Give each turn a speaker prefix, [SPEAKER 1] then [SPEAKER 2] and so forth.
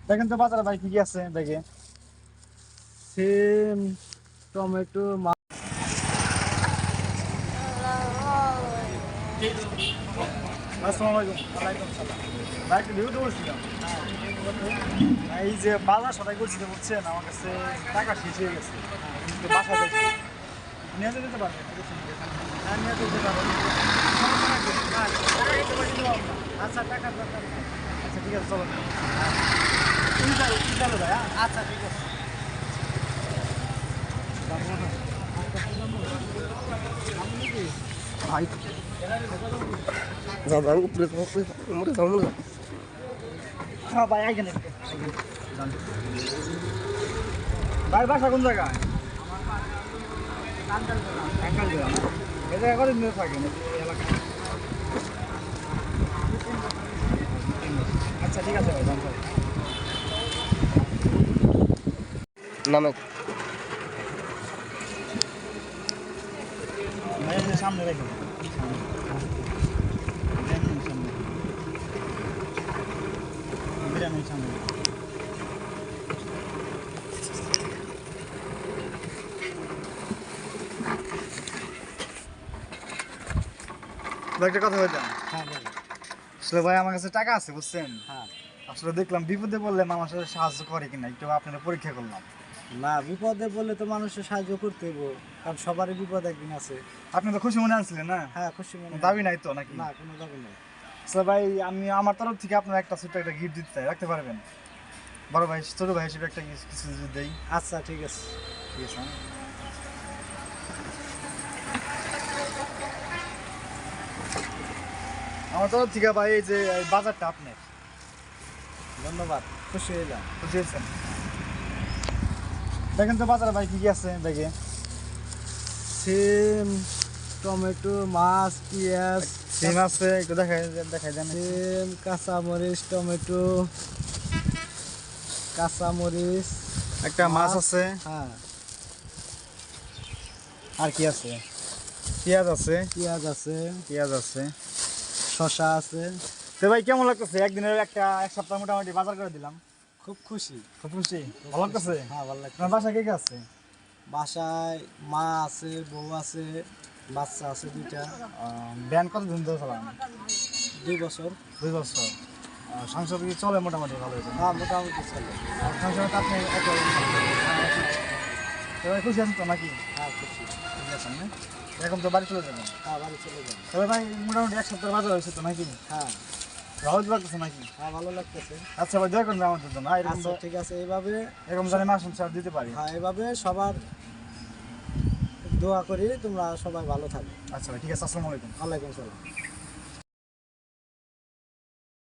[SPEAKER 1] দেখেন তো বাজারে ভাই কি কি আছে দেখে।
[SPEAKER 2] সিম, টমেটো,
[SPEAKER 1] আসসালামু আলাইকুম।
[SPEAKER 2] ওয়ালাইকুম সালাম।
[SPEAKER 1] ভাই একটু ভিডিও করছিলাম। এই যে বাজার সদাই করছি বুঝছেন, আমার কাছে টাকা শেষ হয়ে গেছে, কিন্তু বাসা দেখছি নিয়ে যেতে পারবেন?
[SPEAKER 2] হ্যাঁ, নিয়ে যেতে পারেন।
[SPEAKER 1] সমস্যা নাকি? টাকা দিতে পারি দিব আমরা।
[SPEAKER 2] আচ্ছা, টাকার দরকার নেই।
[SPEAKER 1] আচ্ছা ঠিক আছে, চলো তুমি চালো ভাই। হ্যাঁ
[SPEAKER 2] আচ্ছা, ঠিক আছে।
[SPEAKER 1] ভাই
[SPEAKER 2] দাদা উপরে মরে যাও, মরে যাও।
[SPEAKER 1] হ্যাঁ ভাই আইগেন একটু ভাই, বাসা কোন জায়গায়? কাঙ্গাল গ্রাম। এই জায়গায় কদিন ধরে থাকেন এই এলাকায়? আচ্ছা ঠিক আছে ভাই, জানতে হবে।
[SPEAKER 2] নামে
[SPEAKER 1] ভাই আপনি সামনে রেখে বিরিয়ানির সামনে। একটা কথা বলতাম।
[SPEAKER 2] হ্যাঁ, বলো।
[SPEAKER 1] আসলে ভাই আমার কাছে টাকা আছে বুঝছেন,
[SPEAKER 2] হ্যাঁ,
[SPEAKER 1] আসলে দেখলাম বিপদে পড়লে মানুষ আসলে সাহায্য করে কিনা, একটু আপনারা পরীক্ষা করলাম।
[SPEAKER 2] না, বিপদে বললে তো মানুষের সাহায্য করতে হইব, কারণ সবারই বিপদ একদিন আছে।
[SPEAKER 1] আপনি তো খুশি মনে আনছিলেন না?
[SPEAKER 2] হ্যাঁ, খুশি মনে।
[SPEAKER 1] দাবি নাই তো নাকি?
[SPEAKER 2] না, কোনো দাবি নেই।
[SPEAKER 1] আসলে ভাই আমি আমার তরফ থেকে আপনার একটা ছোট্ট একটা গিফট দিতে চাই, রাখতে পারবেন? বড় ভাই ছোট ভাই হিসেবে একটা কিছু যদি দেই।
[SPEAKER 2] আচ্ছা, ঠিক আছে।
[SPEAKER 1] ঠিক আছে। আমার তরফ থেকে ভাই এই যে এই বাজারটা আপনার।
[SPEAKER 2] ধন্যবাদ, খুশি হইলাম।
[SPEAKER 1] বুঝতে পেরেছেন? দেখেন তো বাজারে ভাই কি কি আছে দেখে।
[SPEAKER 2] সিম, টমেটো, মাছ, পেঁয়াজ,
[SPEAKER 1] সিম আছে, একটু দেখাই দেখাই দেন।
[SPEAKER 2] সিম, কাঁচামরিচ, টমেটো, কাঁচামরিচ,
[SPEAKER 1] একটা মাছ আছে।
[SPEAKER 2] হ্যাঁ,
[SPEAKER 1] আর কি আছে? পেঁয়াজ আছে।
[SPEAKER 2] পেঁয়াজ আছে,
[SPEAKER 1] পেঁয়াজ আছে।
[SPEAKER 2] শসা আছে।
[SPEAKER 1] তো ভাই কেমন লাগতেছে? একদিনের এক সপ্তাহ মোটামুটি বাজার করে দিলাম।
[SPEAKER 2] খুব খুশি।
[SPEAKER 1] খুব খুশি? ভালো লাগতেছে?
[SPEAKER 2] হ্যাঁ, ভালো লাগছে।
[SPEAKER 1] আপনার বাসায় কে কে আছে?
[SPEAKER 2] বাসায় মা আছে, বউ আছে, বাচ্চা আছে দুইটা।
[SPEAKER 1] ব্যান কত দিন ধরে চালান?
[SPEAKER 2] 2 বছর।
[SPEAKER 1] 2 বছর। সংসার কি চলে মোটামুটি ভালো হয়েছে?
[SPEAKER 2] হ্যাঁ, মোটামুটি চলে।
[SPEAKER 1] সংসার তো আপনি সবাই খুশি আছেন তো নাকি?
[SPEAKER 2] হ্যাঁ, খুশি।
[SPEAKER 1] ঠিক আছেন না? এখন তো বাড়ি চলে যাবেন।
[SPEAKER 2] হ্যাঁ, বাড়ি চলে যান।
[SPEAKER 1] তবে ভাই মোটামুটি এক সপ্তাহ বাজার হয়েছে তো নাকি?
[SPEAKER 2] হ্যাঁ,
[SPEAKER 1] ভালো লাগতেছে নাকি?
[SPEAKER 2] হ্যাঁ, ভালো লাগতেছে।
[SPEAKER 1] আচ্ছা ভাই দয়া করবেন আমাদের জন্য। এরকম
[SPEAKER 2] আচ্ছা, ঠিক আছে। এইভাবে,
[SPEAKER 1] এরকম জানি মাস ছাড় দিতে পারি।
[SPEAKER 2] হ্যাঁ, এভাবে সবার দোয়া করি তোমরা সবাই ভালো থাকো।
[SPEAKER 1] আচ্ছা ভাই ঠিক আছে, আসসালামু আলাইকুম।
[SPEAKER 2] ওয়ালাইকুম সালাম।